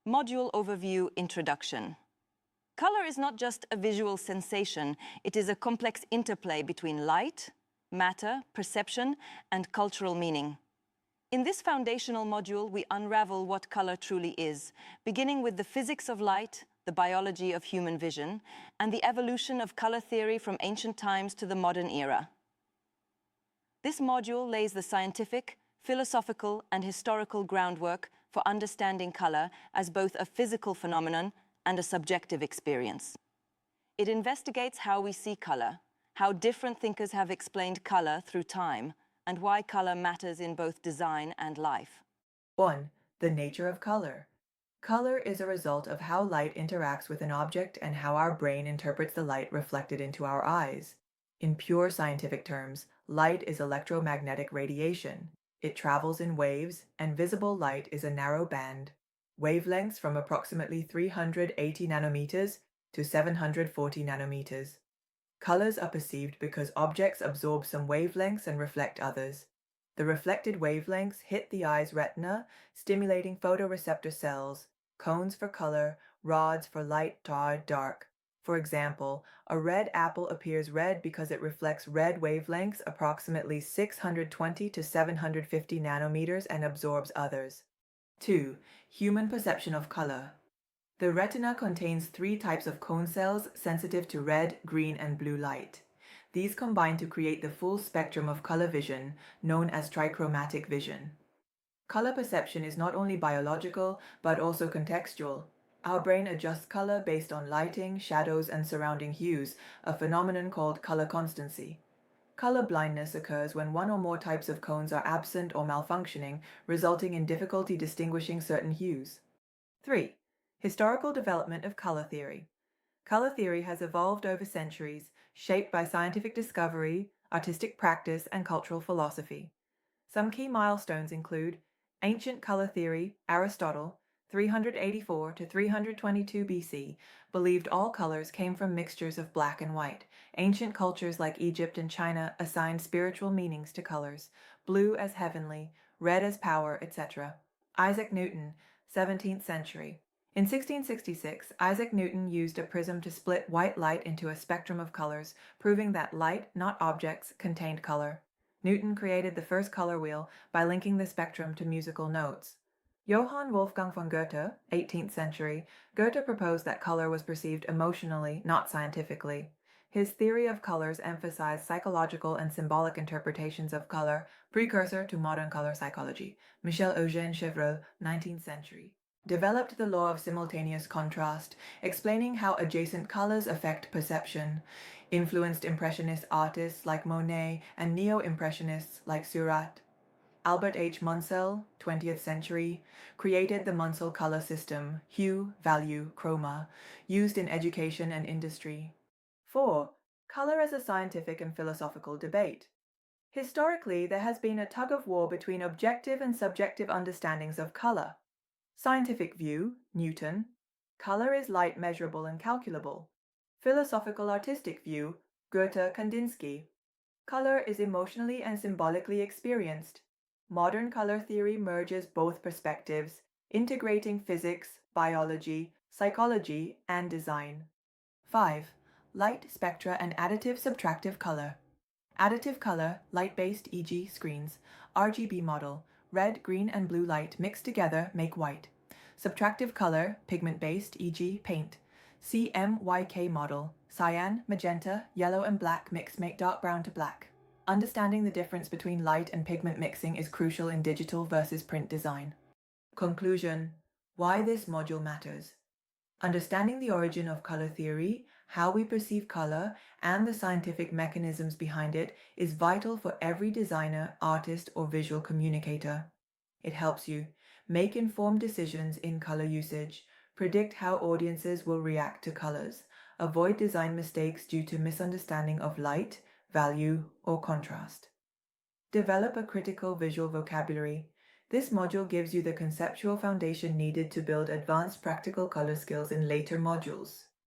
Module Overview Introduction. Color is not just a visual sensation, it is a complex interplay between light, matter, perception, and cultural meaning. In this foundational module, we unravel what color truly is, beginning with the physics of light, the biology of human vision, and the evolution of color theory from ancient times to the modern era. This module lays the scientific, philosophical, and historical groundwork for understanding color as both a physical phenomenon and a subjective experience. It investigates how we see color, how different thinkers have explained color through time, and why color matters in both design and life. 1. The nature of color. Color is a result of how light interacts with an object and how our brain interprets the light reflected into our eyes. In pure scientific terms, light is electromagnetic radiation. It travels in waves, and visible light is a narrow band. Wavelengths from approximately 380 nanometers to 740 nanometers. Colors are perceived because objects absorb some wavelengths and reflect others. The reflected wavelengths hit the eye's retina, stimulating photoreceptor cells, cones for color, rods for light, dark. For example, a red apple appears red because it reflects red wavelengths approximately 620 to 750 nanometers and absorbs others. 2. Human perception of color. The retina contains 3 types of cone cells sensitive to red, green, and blue light. These combine to create the full spectrum of color vision, known as trichromatic vision. Color perception is not only biological, but also contextual. Our brain adjusts color based on lighting, shadows, and surrounding hues, a phenomenon called color constancy. Color blindness occurs when one or more types of cones are absent or malfunctioning, resulting in difficulty distinguishing certain hues. 3. Historical development of color theory. Color theory has evolved over centuries, shaped by scientific discovery, artistic practice, and cultural philosophy. Some key milestones include ancient color theory. Aristotle, 384 to 322 BC, believed all colors came from mixtures of black and white. Ancient cultures like Egypt and China assigned spiritual meanings to colors, blue as heavenly, red as power, etc. Isaac Newton, 17th century. In 1666, Isaac Newton used a prism to split white light into a spectrum of colors, proving that light, not objects, contained color. Newton created the first color wheel by linking the spectrum to musical notes. Johann Wolfgang von Goethe, 18th century. Goethe proposed that color was perceived emotionally, not scientifically. His theory of colors emphasized psychological and symbolic interpretations of color, precursor to modern color psychology. Michel-Eugène Chevreul, 19th century. Developed the law of simultaneous contrast, explaining how adjacent colors affect perception. Influenced Impressionist artists like Monet and Neo-Impressionists like Seurat. Albert H. Munsell, 20th century, created the Munsell color system, hue, value, chroma, used in education and industry. 4. Color as a scientific and philosophical debate. Historically, there has been a tug-of-war between objective and subjective understandings of color. Scientific view, Newton. Color is light, measurable, and calculable. Philosophical artistic view, Goethe, Kandinsky. Color is emotionally and symbolically experienced. Modern color theory merges both perspectives, integrating physics, biology, psychology, and design. 5. Light, spectra, and additive subtractive color. Additive color, light-based, e.g. screens, RGB model. Red, green, and blue light mixed together make white. Subtractive color, pigment-based, e.g. paint. CMYK model. Cyan, magenta, yellow, and black mix make dark brown to black. Understanding the difference between light and pigment mixing is crucial in digital versus print design. Conclusion. Why this module matters. Understanding the origin of color theory, how we perceive color, and the scientific mechanisms behind it is vital for every designer, artist, or visual communicator. It helps you make informed decisions in color usage, predict how audiences will react to colors, avoid design mistakes due to misunderstanding of light, value, or contrast. Develop a critical visual vocabulary. This module gives you the conceptual foundation needed to build advanced practical color skills in later modules.